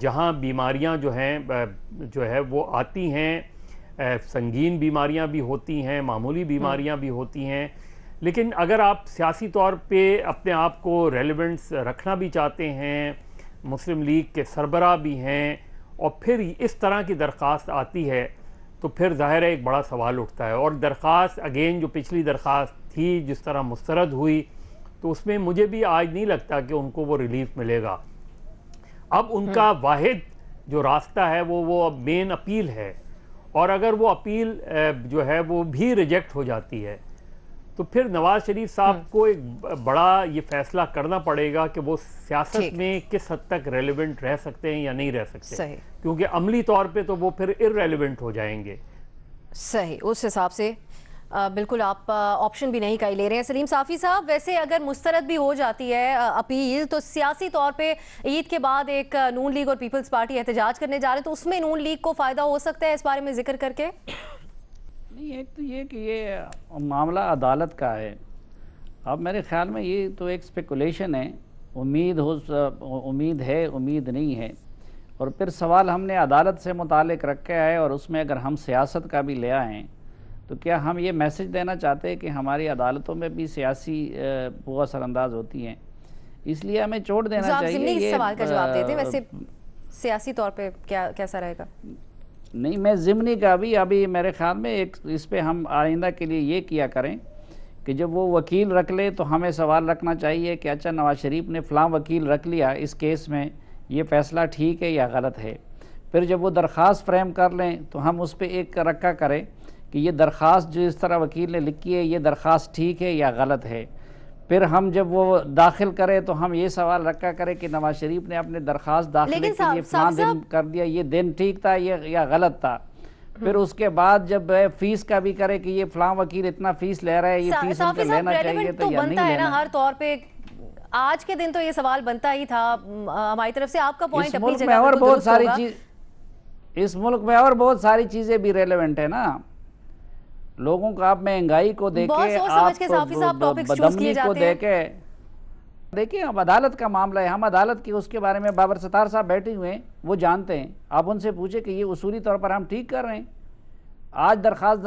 جہاں بیماریاں جو ہے وہ آتی ہیں، سنگین بیماریاں بھی ہوتی ہیں، معمولی بیماریاں بھی ہوتی ہیں، لیکن اگر آپ سیاسی طور پہ اپنے آپ کو ریلیونٹس رکھنا بھی چاہتے ہیں، مسلم لیگ کے سربراہ بھی ہیں، اور پھر اس طرح کی درخواست آتی ہے تو پھر ظاہر ہے ایک بڑا سوال اٹھتا ہے. اور درخواست اگین جو پچھلی درخواست تھی جس طرح مسترد ہوئی، تو اس میں مجھے بھی آج نہیں لگتا کہ ان کو وہ ریلیف ملے گا. اب ان کا واحد جو راستہ ہے وہ مین اپیل ہے، اور اگر وہ اپیل جو ہے وہ بھی ریجیکٹ ہو جاتی ہے تو پھر نواز شریف صاحب کو ایک بڑا یہ فیصلہ کرنا پڑے گا کہ وہ سیاست میں کس حد تک ریلیونٹ رہ سکتے ہیں یا نہیں رہ سکتے، کیونکہ عملی طور پہ تو وہ پھر ارریلیونٹ ہو جائیں گے. صحیح، اس حساب سے بالکل آپ آپشن بھی نہیں کہیں لے رہے ہیں. سلیم صافی صاحب، ویسے اگر مسترد بھی ہو جاتی ہے اپیل تو سیاسی طور پہ عید کے بعد ایک نون لیگ اور پیپلز پارٹی احتجاج کرنے جا رہے ہیں، تو اس میں نون لیگ کو فائدہ ہو سکتا ہے اس بارے میں ذکر کر کے؟ نہیں، ایک تو یہ کہ یہ معاملہ عدالت کا ہے. اب میرے خیال میں یہ تو ایک اسپیکولیشن ہے، امید ہے، امید نہیں ہے. اور پھر سوال ہم نے عدالت سے متعلق رکھا ہے، اور اس میں اگر ہم سیاست کا بھی لے آئیں تو کیا ہم یہ میسج دینا چاہتے ہیں کہ ہماری عدالتوں میں بھی سیاسی وہ اثر انداز ہوتی ہیں؟ اس لیے ہمیں چھوڑ دینا چاہیے. ضمنی اس سوال کا جواب دیتے ہیں، ویسے سیاسی طور پہ کیسا رہے گا؟ نہیں، میں ضمنی کا بھی ابھی میرے خیال میں ایک اس پہ ہم آئندہ کے لیے یہ کیا کریں کہ جب وہ وکیل رکھ لے تو ہمیں سوال رکھنا چاہیے کہ اچھا نواز شریف نے فلاں وکیل رکھ لیا اس کیس میں، یہ فیصلہ ٹھیک ہے یا غلط ہے. پھر جب وہ درخواست فریم کر لیں تو ہم اس پہ ایک رکھا کریں کہ یہ درخواست جو اس طرح وکیل نے لکھی ہے یہ درخواست ٹھیک ہے یا غلط ہے. پھر ہم جب وہ داخل کریں تو ہم یہ سوال رکھا کریں کہ نواز شریف نے اپنے درخواست داخلے کے لیے فلاں دن کر دیا، یہ دن ٹھیک تھا یا غلط تھا. پھر اس کے بعد جب فیس کا بھی کرے کہ یہ فلاں وکیل اتنا فیس لے رہا ہے، یہ فیس ان کو لینا چاہیے تو یا نہیں لینا. ہر طور پہ آج کے دن تو یہ سوال بنتا ہی تھا ہماری طرف سے. آپ کا پوائنٹ اپنی جگہ پر درست ہوگا. اس ملک میں اور بہت ساری چیزیں بھی ریلیونٹ ہیں نا. لوگوں کو آپ مہنگائی کو دیکھیں، آپ بدمنی کو دیکھیں. دیکھیں اب عدالت کا معاملہ ہے، ہم عدالت کی اس کے بارے میں بابر ستار صاحب بیٹھے ہوئے ہیں، وہ جانتے ہیں. آپ ان سے پوچھیں کہ یہ اصولی طور پر ہم ٹھیک کر رہے ہیں. آج درخواست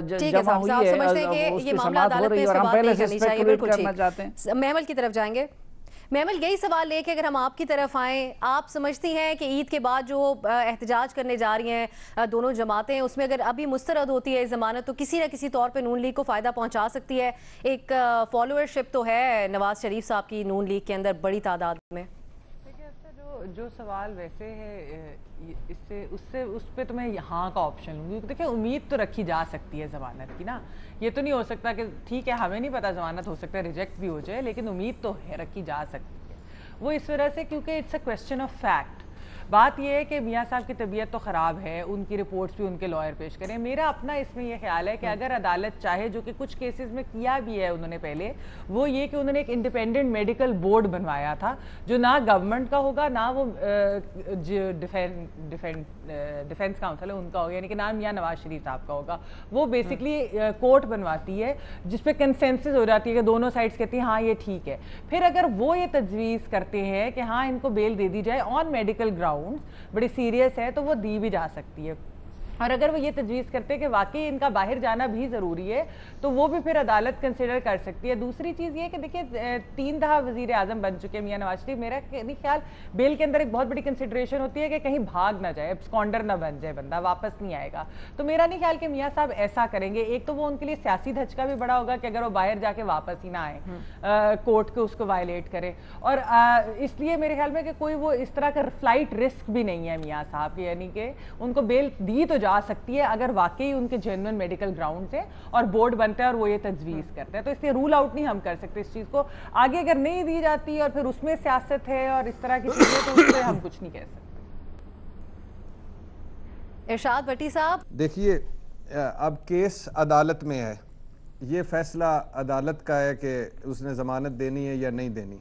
جمع ہوئی ہے، اس کی سماعت ہو رہی ہے اور ہم پہلے سے اسپیکولیٹ کرنا چاہتے ہیں. محمل کی طرف جائیں گے. محمل، یہی سوال لے کے اگر ہم آپ کی طرف آئیں، آپ سمجھتی ہیں کہ عید کے بعد جو احتجاج کرنے جا رہی ہیں دونوں جماعتیں، اس میں اگر ابھی مسترد ہوتی ہے ضمانت تو کسی نہ کسی طور پہ نون لیگ کو فائدہ پہنچا سکتی ہے؟ ایک فالوورشپ تو ہے نواز شریف صاحب کی نون لیگ کے اندر بڑی تعداد میں. جو سوال ویسے ہے اس پہ تو میں یہاں کا آپشن لوں گی. دیکھیں امید تو رکھی جا سکتی ہے ضمانت کی نا. یہ تو نہیں ہو سکتا کہ ٹھیک ہے ہمیں نہیں پتا ضمانت ہو سکتا ہے ریجیکٹ بھی ہو جائے، لیکن امید تو ہے رکھی جا سکتی ہے. وہ اس وجہ سے کیونکہ it's a question of fact. بات یہ ہے کہ میاں صاحب کی طبیعت تو خراب ہے، ان کی رپورٹس بھی ان کے لائر پیش کریں. میرا اپنا اس میں یہ خیال ہے کہ اگر عدالت چاہے، جو کہ کچھ کیسز میں کیا بھی ہے انہوں نے پہلے، وہ یہ کہ انہوں نے ایک انڈیپینڈنٹ میڈیکل بورڈ بنوایا تھا جو نہ گورنمنٹ کا ہوگا نہ وہ ڈیفینس کاؤنسل ہے ان کا ہوگا، یعنی کہ نام میاں نواز شریف صاحب کا ہوگا. وہ بیسکلی کورٹ بنواتی ہے جس پہ کنسنسس ہو جاتی ہے کہ دونوں سائڈس کہتی ہیں ہاں یہ ٹھیک ہے. پھر اگر وہ یہ تجویز کرتے ہیں کہ ہاں ان کو بیل دے دی جائے آن میڈیکل گراؤنڈ، بڑی سیریس ہے، تو وہ دی بھی جا سکتی ہے. اور اگر وہ یہ تجویز کرتے کہ واقعی ان کا باہر جانا بھی ضروری ہے تو وہ بھی پھر عدالت کنسیڈر کر سکتی ہے. دوسری چیز یہ کہ دیکھیں 3 دفعہ وزیر اعظم بن چکے میاں نواز شریف. میرا نہیں خیال بیل کے اندر ایک بہت بڑی کنسیڈریشن ہوتی ہے کہ کہیں بھاگ نہ جائے، اسکانڈر نہ بن جائے، بندہ واپس نہیں آئے گا. تو میرا نہیں خیال کہ میاں صاحب ایسا کریں گے. ایک تو وہ ان کے لیے سیاسی دھچکا بھی بڑا ہوگا کہ اگر وہ باہر جا کے واپس ہی نہ آئے، کورٹ کے اس کو وائلیٹ کرے. اور اس لیے میرے خیال میں کہ کوئی وہ اس طرح کا فلائٹ رسک بھی نہیں ہے میاں صاحب کے، یعنی کہ ان کو بیل دی تو جا سکتی ہے اگر واقعی ان کے جینوئن میڈیکل گراؤنڈ ہیں اور بورڈ بنتا ہے اور وہ یہ تجویز کرتے ہیں. تو اس لیے رول آؤٹ نہیں ہم کر سکتے اس چیز کو. آگے اگر نہیں دی جاتی اور پھر اس میں سیاست ہے اور اس طرح کی چیزیں تو اس پہ ہم کچھ نہیں کہہ سکتے. ارشاد بھٹی صاحب، دیکھیے اب کیس عدالت میں ہے، یہ فیصلہ عدالت کا ہے کہ اس نے ضمانت دینی ہے یا نہیں دینی.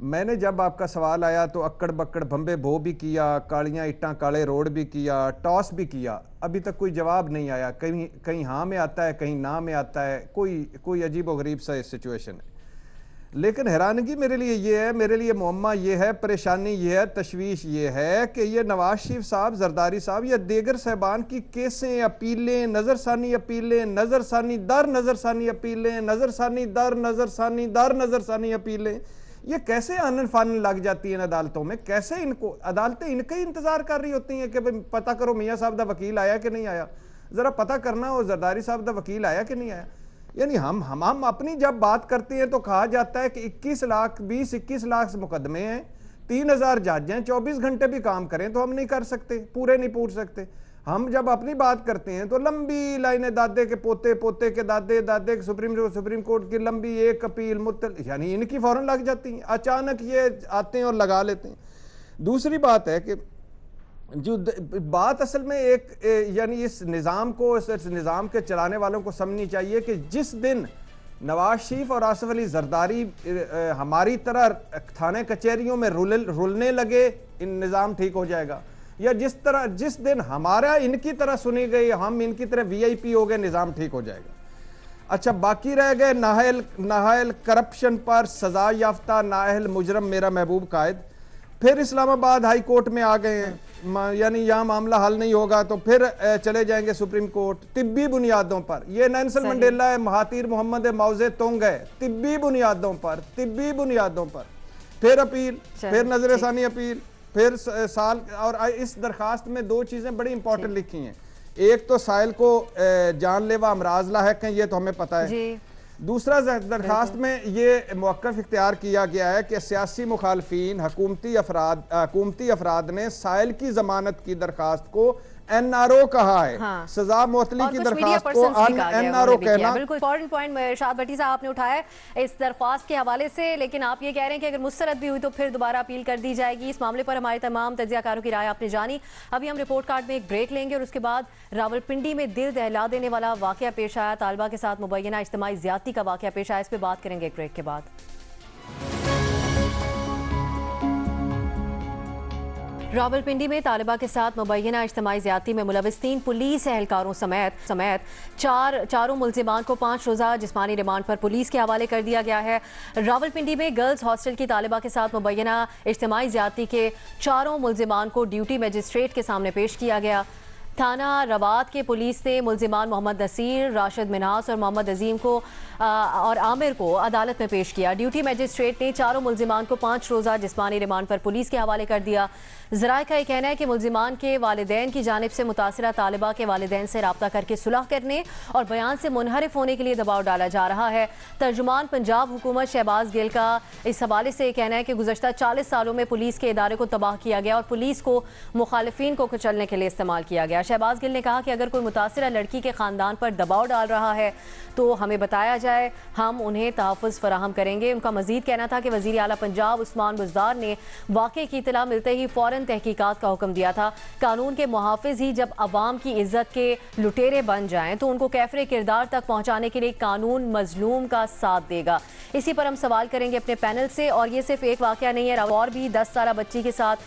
میں نے جب آپ کا سوال آیا تو اکڑ بکڑ بھمبے بھو بھی کیا، کالیاں اٹاں کالے روڈ بھی کیا، ٹاس بھی کیا، ابھی تک کوئی جواب نہیں آیا. کہیں ہاں میں آتا ہے، کہیں نہ میں آتا ہے، کوئی عجیب و غریب سا سچویشن ہے. لیکن حیرانگی میرے لیے یہ ہے، میرے لیے معمہ یہ ہے، پریشانی یہ ہے، تشویش یہ ہے کہ یہ نواز شریف صاحب، زرداری صاحب یا دیگر صاحبان کی کیسیں، اپیلیں، نظر ثانی اپیلیں، نظر ثانی در نظر ثانی اپیلیں، نظر ثانی در نظر ثانی در نظر ثانی اپیلیں، یہ کیسے آنن فانن لگ جاتی ہیں عدالتوں میں؟ کیسے ان کو عدالتیں ان کا ہی انتظار کر رہی ہوتی ہیں کہ پتہ کرو میاں صاحب دا وکیل آیا کہ نہیں آیا، ذرا پتہ کرنا ہو زرداری صاحب دا وکیل آیا کہ نہیں آیا۔ یعنی ہم اپنی جب بات کرتے ہیں تو کہا جاتا ہے کہ 21 لاکھ مقدمے ہیں، 3000 جج ہیں، 24 گھنٹے بھی کام کریں تو ہم نہیں کر سکتے، پورے نہیں پوچھ سکتے۔ ہم جب اپنی بات کرتے ہیں تو لمبی لائنیں، دادے کے پوتے، پوتے کے دادے، دادے کے سپریم کورٹ کی لمبی ایک اپیل یعنی ان کی فوراً لگ جاتی ہیں، اچانک یہ آتے ہیں اور لگا لیتے ہیں۔ دوسری بات ہے کہ جو بات اصل میں ایک یعنی اس نظام کو، اس نظام کے چلانے والوں کو سمجھنی چاہیے کہ جس دن نواز شریف اور آصف علی زرداری ہماری طرح تھانے کچہریوں میں رولنے لگے، ان نظام ٹھیک ہو جائے گا، یا جس دن ہمارا ان کی طرح سنی گئی، ہم ان کی طرح وی آئی پی ہو گئے، نظام ٹھیک ہو جائے گا۔ اچھا، باقی رہ گئے نااہل کرپشن پر سزا یافتہ نااہل مجرم میرا محبوب قائد، پھر اسلام آباد ہائی کورٹ میں آ گئے ہیں، یعنی یہاں معاملہ حل نہیں ہوگا تو پھر چلے جائیں گے سپریم کورٹ طبی بنیادوں پر۔ یہ نیلسن منڈیلا ہے، مہاتیر محمد ہے، ماؤ زے تونگ ہے، طبی بنیادوں پر پھر اپیل، پھر نظر ثانی اپیل، پھر سال۔ اور اس درخواست میں 2 چیزیں بڑی امپورٹنٹ لکھی ہیں، ایک تو سائل کو جان لیوا امراض لاحق ہیں، یہ تو ہمیں پتہ ہے۔ دوسرا درخواست میں یہ موقف اختیار کیا گیا ہے کہ سیاسی مخالفین، حکومتی افراد نے سائل کی ضمانت کی درخواست کو این آر او کہا ہے، سزا معطلی کی درخواست کو این آر او کہنا۔ بالکل امپورٹنٹ پوائنٹ شاہد بھٹی صاحب آپ نے اٹھایا ہے اس درخواست کے حوالے سے، لیکن آپ یہ کہہ رہے ہیں کہ اگر مسترد بھی ہوئی تو پھر دوبارہ اپیل کر دی جائے گی۔ اس معاملے پر ہمارے تمام تجزیہ کاروں کی رائے آپ نے جانی۔ ابھی ہم رپورٹ کارڈ میں ایک بریک لیں گے اور اس کے بعد راولپنڈی میں دل دہلا دینے والا واقعہ پیش آیا، طالبہ کے ساتھ مبینہ اجتماعی زیادتی کا واقعہ پیش آیا، اس پہ بات کریں گے ایک بریک کے بعد۔ راولپنڈی میں طالبہ کے ساتھ مبینہ اجتماعی زیادتی میں ملوث 3 پولیس اہلکاروں سمیت چاروں ملزمان کو 5 روزہ جسمانی ریمانڈ پر پولیس کے حوالے کر دیا گیا ہے۔ راولپنڈی میں گرلز ہاسٹل کی طالبہ کے ساتھ مبینہ اجتماعی زیادتی کے 4 ملزمان کو ڈیوٹی میجسٹریٹ کے سامنے پیش کیا گیا۔ تھانہ رواد کے پولیس نے ملزمان محمد نصیر، راشد منہاس اور محمد عظیم کو اور عامر کو عدالت میں پیش کیا۔ ڈیوٹی میجسٹریٹ نے 4 ملزمان کو 5 روزہ جسمانی ریمانڈ پر پولیس کے حوالے کر دیا۔ ذرائع کا یہ کہنا ہے کہ ملزمان کے والدین کی جانب سے متاثرہ طالبہ کے والدین سے رابطہ کر کے صلح کرنے اور بیان سے منحرف ہونے کے لیے دباؤ ڈالا جا رہا ہے۔ ترجمان پنجاب حکومت شہباز گل کا اس حوالے سے یہ کہنا ہے کہ گزشتہ 40 سالوں میں پولیس کے ادارے کو تباہ کیا گیا اور پولیس کو مخالفین کو کچلنے کے لیے استعمال کیا گیا۔ شہباز گل نے کہا کہ اگر کوئی متاثرہ لڑکی کے خاندان پر دباؤ ڈال رہا ہے تو ہمیں بتایا جائے، ہم انہیں تحفظ فراہم کریں گے۔ ان کا مزید کہنا تھا کہ وزیر اعلیٰ پنجاب عثمان بزدار نے واقعے کی اطلاع ملتے ہی فوراً تحقیقات کا حکم دیا تھا۔ قانون کے محافظ ہی جب عوام کی عزت کے لٹیرے بن جائیں تو ان کو کیفر کردار تک پہنچانے کے لیے قانون مظلوم کا ساتھ دے گا۔ اسی پر ہم سوال کریں گے اپنے پینل سے، اور یہ صرف ایک واقعہ نہیں ہے، اور بھی 10 سالہ بچی کے ساتھ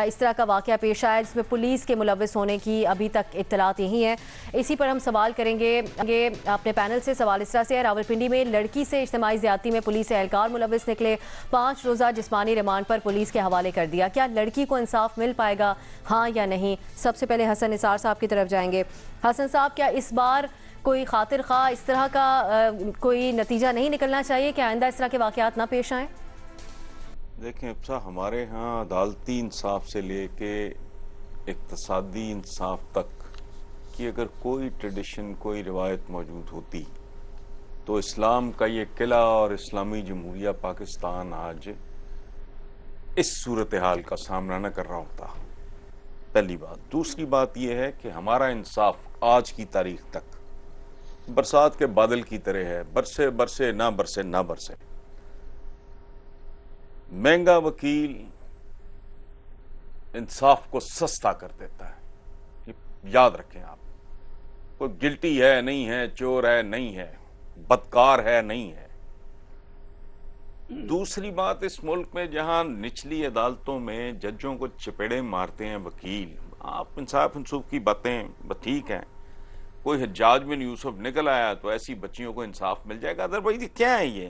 اس طرح کا واقعہ پیش آیا جس میں پولیس کے ملوث ہونے کی ابھی تک اطلاعات یہی ہیں۔ اسی پر ہم سوال کریں گے اپنے پینل سے۔ سوال اس طرح سے ہے، راولپنڈی میں لڑکی سے اجتماعی زیادتی میں پولیس اہلکار ملوث نکلے، 5 روزہ جسمانی ریمانڈ پر پولیس کے حوالے کر دیا۔ کیا لڑکی کو انصاف مل پائے گا، ہاں یا نہیں؟ سب سے پہلے حسن نثار صاحب کی طرف جائیں گے۔ حسن صاحب، کیا اس بار کوئی خاطر خواہ اس طرح کا کوئی نتیجہ نہیں نکلنا چاہیے کہ آئندہ اس طرح کے واقعات نہ پیش آئیں؟ دیکھیں افسا، ہمارے ہاں عدالتی انصاف سے لے کے اقتصادی انصاف تک کی اگر کوئی ٹریڈیشن، کوئی روایت موجود ہوتی تو اسلام کا یہ قلعہ اور اسلامی جمہوریہ پاکستان آج اس صورتحال کا سامنا نہ کر رہا ہوتا۔ پہلی بات۔ دوسری بات یہ ہے کہ ہمارا انصاف آج کی تاریخ تک برسات کے بادل کی طرح ہے، برسے برسے نہ برسے نہ برسے۔ مہنگا وکیل انصاف کو سستا کر دیتا ہے، یاد رکھیں آپ۔ کوئی گلٹی ہے نہیں ہے، چور ہے نہیں ہے، بدکار ہے نہیں ہے۔ دوسری بات، اس ملک میں جہاں نچلی عدالتوں میں ججوں کو چپیڑے مارتے ہیں وکیل، آپ انصاف انصوف کی باتیں ٹھیک ہیں، کوئی حجاج بن یوسف نکل آیا تو ایسی بچیوں کو انصاف مل جائے گا۔ ادروائز کیا ہے یہ؟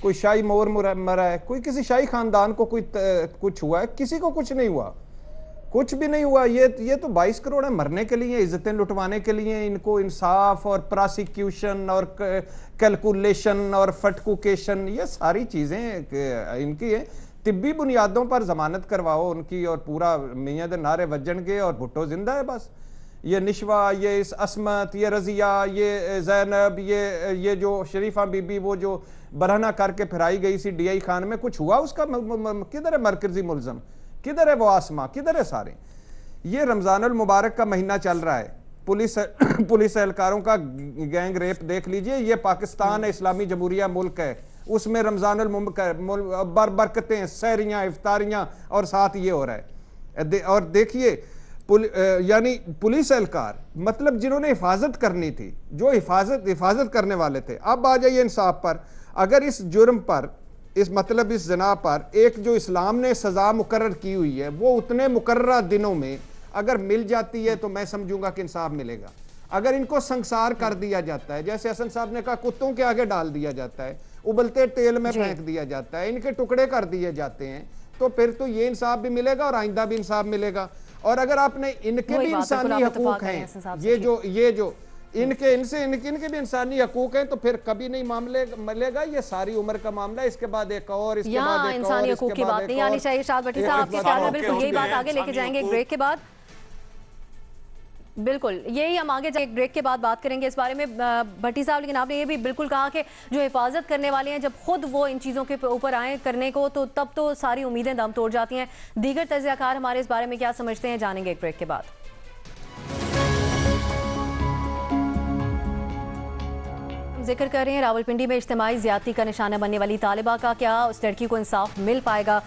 کوئی شاہی مور مرا ہے, کوئی کسی شاہی خاندان کو کوئی کچھ ہوا ہے, کسی کو کچھ نہیں ہوا, کچھ بھی نہیں ہوا. یہ تو 22 کروڑ ہے مرنے کے لیے, عزتیں لٹوانے کے لیے. ان کو انصاف اور پراسیکیوشن اور کیلکولیشن اور فٹکوکیشن, یہ ساری چیزیں ان کی ہیں. طبی بنیادوں پر ضمانت کرواؤ ان کی, اور پورا میاں دے نعرے وجن گے اور بھٹو زندہ ہے بس. یہ نشوہ, یہ عصمت, یہ رضیہ, یہ زینب, یہ جو شریفہ بی بی وہ جو برہنہ کر کے پھرائی گئی سی ڈی آئی خان میں, کچھ ہوا اس کا؟ کدھر ہے مرکزی ملزم, کدھر ہے وہ آسماں, کدھر ہے سارے؟ یہ رمضان المبارک کا مہینہ چل رہا ہے, پولیس اہلکاروں کا گینگ ریپ دیکھ لیجئے. یہ پاکستان اسلامی جمہوریہ ملک ہے, اس میں رمضان برکتیں, سحریاں, افطاریاں, اور ساتھ یہ ہو رہا ہے. اور دیکھیے یعنی پولیس اہلکار مطلب جنہوں نے حفاظت کرنی تھی, جو حفاظت کرنے والے تھے. اب آ جائیے انصاف پر. اگر اس جرم پر, اس زنا پر ایک جو اسلام نے سزا مقرر کی ہوئی ہے, وہ اتنے مقررہ دنوں میں اگر مل جاتی ہے تو میں سمجھوں گا کہ انصاف ملے گا. اگر ان کو سنسار کر دیا جاتا ہے, جیسے حسن صاحب نے کہا, کتوں کے آگے ڈال دیا جاتا ہے, ابلتے تیل میں پھینک دیا جاتا ہے, ان کے ٹکڑے کر دیے جاتے ہیں, تو پھر تو یہ انصاف بھی ملے گا اور آئندہ بھی انصاف ملے گا. اور اگر آپ نے ان کے بھی انسانی حقوق ہیں, یہ جو ان کے بھی انسانی حقوق ہیں, تو پھر کبھی نہیں معاملے ملے گا. یہ ساری عمر کا معاملہ ہے. اس کے بعد ایک اور, اس کے بعد ایک اور, انسانی حقوق کی بات نہیں آنی چاہیے. شاد بھٹی صاحب آپ کے خیال میں بالکل یہی بات آگے لے کے جائیں گے ایک بریک کے بعد. بالکل یہی ہم آگے ایک بریک کے بعد بات کریں گے اس بارے میں بھٹی صاحب. لیکن آپ نے یہ بھی بالکل کہا کہ جو حفاظت کرنے والے ہیں, جب خود وہ ان چیزوں کے اوپر آئیں کرنے کو, تو تب تو ساری امیدیں دم توڑ جاتی ہیں. دیگر تجزیہ کار ہمارے اس بارے میں کیا سمجھتے ہیں, جانیں گے ایک بریک کے بعد. ذکر کر رہے ہیں راولپنڈی میں اجتماعی زیادتی کا نشانہ بننے والی طالبہ کا, کیا اس لڑکی کو انصاف مل پائے گا؟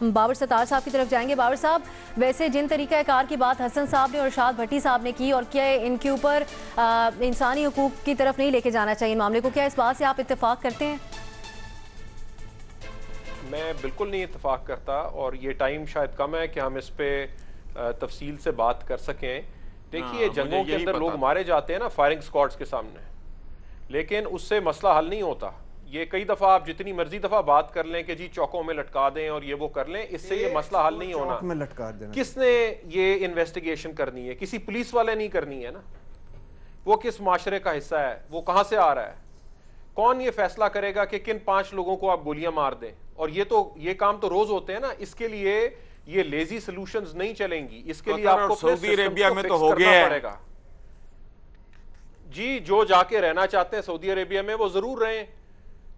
بابر ستار صاحب کی طرف جائیں گے. بابر صاحب, ویسے جن طریقہ کار کی بات حسن صاحب نے اور شاد بھٹی صاحب نے کی, اور کیا ان کے اوپر انسانی حقوق کی طرف نہیں لے کے جانا چاہیے معاملے کو, کیا اس بات سے آپ اتفاق کرتے ہیں؟ میں بالکل نہیں اتفاق کرتا, اور یہ ٹائم شاید کم ہے کہ ہم اس پہ تفصیل سے بات کر سکیں. دیکھیے جنگوں کے اندر لوگ مارے جاتے ہیں نا فائرنگ سکواڈز کے سامنے, لیکن اس سے مسئلہ حل نہیں ہوتا. یہ کئی دفعہ آپ جتنی مرضی دفعہ بات کر لیں کہ جی چوکوں میں لٹکا دیں اور یہ وہ کر لیں, اس سے یہ مسئلہ حل نہیں ہونا. کس نے یہ انویسٹیگیشن کرنی ہے؟ کسی پولیس والے نہیں کرنی ہے نا. وہ کس معاشرے کا حصہ ہے, وہ کہاں سے آ رہا ہے, کون یہ فیصلہ کرے گا کہ کن 5 لوگوں کو آپ گولیاں مار دیں؟ اور یہ کام تو روز ہوتے ہیں نا. اس کے لیے یہ لیزی سلوشنز نہیں چلیں گی, اس کے لیے آپ کو سعودی عربیہ میں تو ہو گیا پڑے گا. جی جو جا کے رہنا چاہتے ہیں سعودی عربیہ میں وہ ضرور رہیں,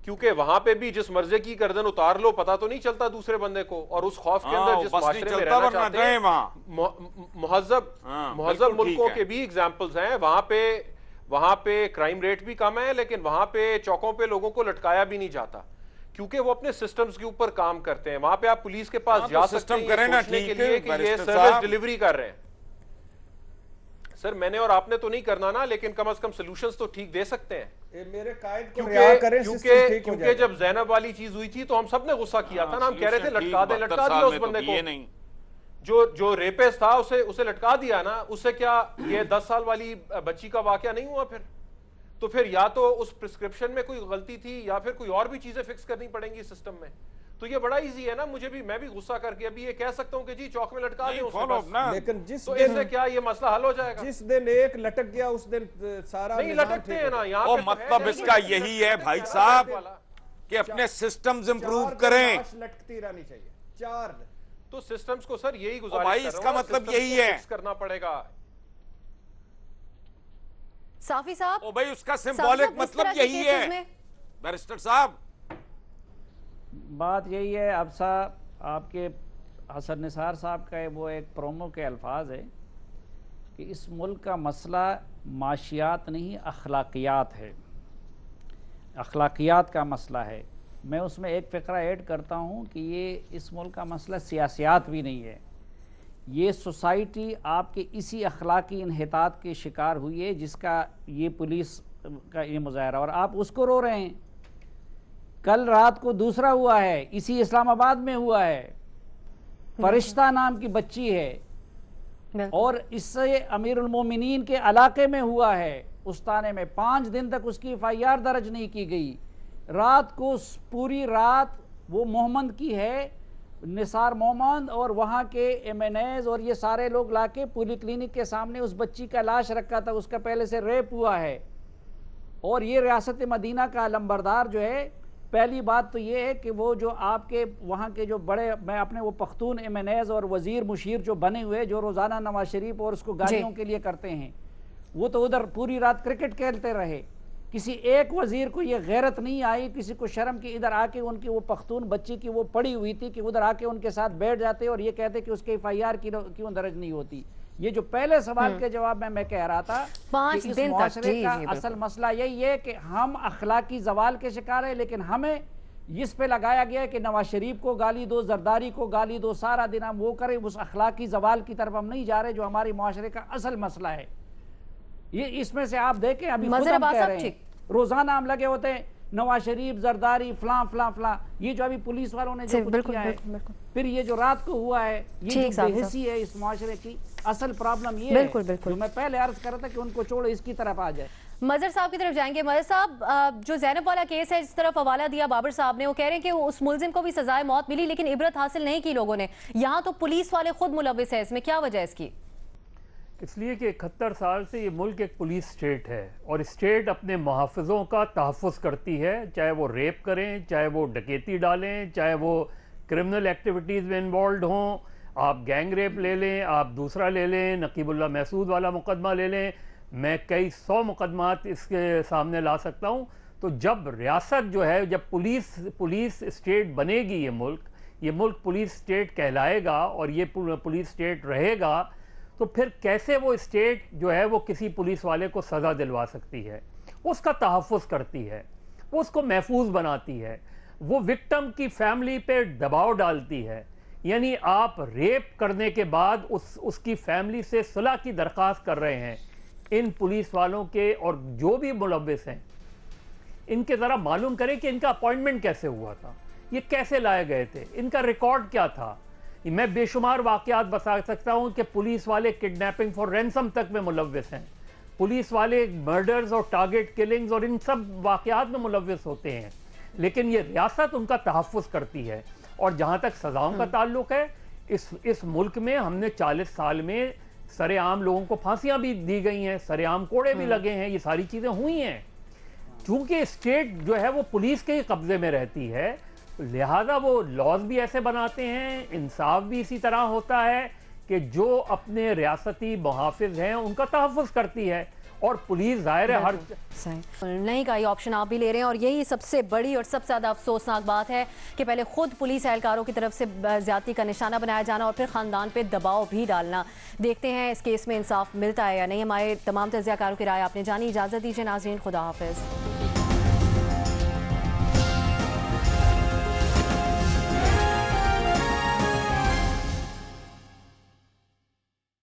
کیونکہ وہاں پہ بھی جس مرضے کی گردن اتار لو پتہ تو نہیں چلتا دوسرے بندے کو. اور اس خوف کے اندر جس معاشرے میں رہنا چاہتے ہیں, مہذب ملکوں کے بھی ایگزامپلز ہیں, وہاں پہ کرائم ریٹ بھی کم ہے, لیکن وہاں پہ چوکوں پہ لوگوں کو لٹکایا بھی نہیں جاتا, کیونکہ وہ اپنے سسٹمز کے اوپر کام کرتے ہیں. وہاں پہ آپ پولیس کے پاس جا سکتے ہیں یہ سوچنے کے لیے کہ یہ سروس ڈیلیوری کر رہے ہیں. سر میں نے اور آپ نے تو نہیں کرنا نا, لیکن کم از کم سلوشنز تو ٹھیک دے سکتے ہیں. میرے قائد کو رہا کریں, کیونکہ جب زینب والی چیز ہوئی تھی تو ہم سب نے غصہ کیا تھا نا, ہم کہہ رہے تھے لٹکا دیا اس بندے کو. جو ریپس تھا اسے لٹکا دیا نا, اس سے کیا یہ 10 سال والی بچی کا واقعہ نہیں ہوا پھر؟ تو پھر یا تو اس پرسکرپشن میں کوئی غلطی تھی, یا پھر کوئی اور بھی چیزیں فکس کرنی پڑیں گی سسٹم میں. تو یہ بڑا ایزی ہے نا, میں بھی غصہ کر کے ابھی یہ کہہ سکتا ہوں کہ جی چوک میں لٹکا دیں اسے بس, لیکن تو اس سے کیا یہ مسئلہ حل ہو جائے گا؟ جس دن ایک لٹک گیا اس دن سارا نہیں لٹکتے ہیں نا یہاں پہ. مطلب اس کا یہی ہے بھائی صاحب کہ اپنے سسٹمز امپروو کریں. لٹکتی رہنی چاہیے 4 تو سسٹمز کو سر یہی گزارش بھائی اس کا مطلب یہی ہے کرنا پڑے گا. صافی صاحب, او بھائی اس کا سمبولک مطلب یہی ہے بیرسٹر صاحب. بات یہی ہے اب صاحب, آپ کے حسن نثار صاحب کا وہ ایک پرومو کے الفاظ ہے کہ اس ملک کا مسئلہ معاشیات نہیں اخلاقیات ہے, اخلاقیات کا مسئلہ ہے. میں اس میں ایک فقرہ ایڈ کرتا ہوں کہ یہ اس ملک کا مسئلہ سیاسیات بھی نہیں ہے, یہ سوسائٹی آپ کے اسی اخلاقی انحطاط کے شکار ہوئی ہے جس کا یہ پولیس کا یہ مظاہرہ, اور آپ اس کو رو رہے ہیں. کل رات کو دوسرا ہوا ہے, اسی اسلام آباد میں ہوا ہے, فرشتہ نام کی بچی ہے, اور اس سے امیر المومنین کے علاقے میں ہوا ہے, استانے میں 5 دن تک اس کی FIR درج نہیں کی گئی. رات کو پوری رات وہ محمد کی ہے، نثار محمد اور وہاں کے ایم این ایز اور یہ سارے لوگ لا کے پولی کلینک کے سامنے اس بچی کا لاش رکھا تھا، اس کا پہلے سے ریپ ہوا ہے. اور یہ ریاست مدینہ کا علمبردار جو ہے، پہلی بات تو یہ ہے کہ وہ جو آپ کے وہاں کے جو بڑے، میں اپنے وہ پختون ایم این ایز اور وزیر مشیر جو بنے ہوئے جو روزانہ نواز شریف اور اس کو گالیوں کے لیے کرتے ہیں، وہ تو ادھر پوری رات کرکٹ کھیلتے رہے. کسی ایک وزیر کو یہ غیرت نہیں آئی، کسی کو شرم کی ادھر آ کے ان کی وہ پختون بچی کی وہ پڑی ہوئی تھی کہ ادھر آ کے ان کے ساتھ بیٹھ جاتے اور یہ کہتے کہ اس کے ایف آئی آر کیوں درج نہیں ہوتی. یہ جو پہلے سوال کے جواب میں کہہ رہا تھا کہ اس معاشرے کا اصل مسئلہ یہی ہے کہ ہم اخلاقی زوال کے شکار ہیں، لیکن ہمیں اس پہ لگایا گیا ہے کہ نواز شریف کو گالی دو، زرداری کو گالی دو، سارا دن ہم وہ کریں. اس اخلاقی زوال کی طرف ہم نہیں جا رہے جو ہماری معاشرے کا اصل مسئلہ ہے. یہ اس میں سے آپ دیکھیں ابھی خود ہم کہہ رہے ہیں، روزانہ ہم لگے ہوتے ہیں نواز شریف، زرداری، فلاں فلاں فلاں. یہ جو ابھی پولیس والوں نے جو کچھ کیا ہے، پھر یہ جو رات کو ہوا ہے، یہ جو بے حسی ہے اس معاشرے کی، اصل پرابلم یہ ہے جو میں پہلے عرض کر رہا تھا کہ ان کو چھوڑو، اس کی طرف آ جائے. مظہر صاحب کی طرف جائیں گے. مظہر صاحب، جو زینب والا کیس ہے جس طرف حوالہ دیا بابر صاحب نے، وہ کہہ رہے ہیں کہ اس ملزم کو بھی سزائے موت ملی لیکن عبرت حاصل نہیں کی لوگوں نے. یہاں تو پولیس والے خود ملوث ہیں اس میں، کیا وجہ ہے اس کی؟ اس لیے کہ 71 سال سے یہ ملک ایک پولیس اسٹیٹ ہے اور اسٹیٹ اپنے محافظوں کا تحفظ کرتی ہے، چاہے وہ ریپ کریں، چاہے وہ ڈکیتی ڈالیں، چاہے وہ کرمنل ایکٹیویٹیز میں انوالوڈ ہوں. آپ گینگ ریپ لے لیں، آپ دوسرا لے لیں، نقیب اللہ محسود والا مقدمہ لے لیں، میں کئی 100 مقدمات اس کے سامنے لا سکتا ہوں. تو جب ریاست جو ہے، جب پولیس اسٹیٹ بنے گی، یہ ملک پولیس اسٹیٹ کہلائے گا اور یہ پولیس اسٹیٹ رہے گا، تو پھر کیسے وہ اسٹیٹ جو ہے وہ کسی پولیس والے کو سزا دلوا سکتی ہے؟ اس کا تحفظ کرتی ہے، وہ اس کو محفوظ بناتی ہے، وہ وکٹم کی فیملی پہ دباؤ ڈالتی ہے. یعنی آپ ریپ کرنے کے بعد اس کی فیملی سے صلح کی درخواست کر رہے ہیں. ان پولیس والوں کے اور جو بھی ملوث ہیں، ان کے ذرا معلوم کریں کہ ان کا اپوائنٹمنٹ کیسے ہوا تھا، یہ کیسے لائے گئے تھے، ان کا ریکارڈ کیا تھا. میں بے شمار واقعات بتا سکتا ہوں کہ پولیس والے کڈنیپنگ فار رینسم تک میں ملوث ہیں، پولیس والے مرڈرز اور ٹارگٹ کلنگز اور ان سب واقعات میں ملوث ہوتے ہیں، لیکن یہ ریاست ان کا تحفظ کرتی ہے. اور جہاں تک سزاؤں کا تعلق ہے، اس ملک میں ہم نے 40 سال میں سر عام لوگوں کو پھانسیاں بھی دی گئی ہیں، سر عام کوڑے بھی لگے ہیں، یہ ساری چیزیں ہوئی ہیں. چونکہ اسٹیٹ جو ہے وہ پولیس کے ہی قبضے میں رہتی ہے، لہذا وہ لاز بھی ایسے بناتے ہیں، انصاف بھی اسی طرح ہوتا ہے کہ جو اپنے ریاستی محافظ ہیں ان کا تحفظ کرتی ہے. اور پولیس ظاہر ہے ہر نہیں کا یہ آپشن آپ بھی لے رہے ہیں، اور یہی سب سے بڑی اور سب سے زیادہ افسوسناک بات ہے کہ پہلے خود پولیس اہلکاروں کی طرف سے زیادتی کا نشانہ بنایا جانا اور پھر خاندان پہ دباؤ بھی ڈالنا. دیکھتے ہیں اس کیس میں انصاف ملتا ہے یا نہیں. ہمارے تمام تجزیہ کاروں کی رائے آپ نے جانی. اجازت دیجیے ناظرین، خدا حافظ.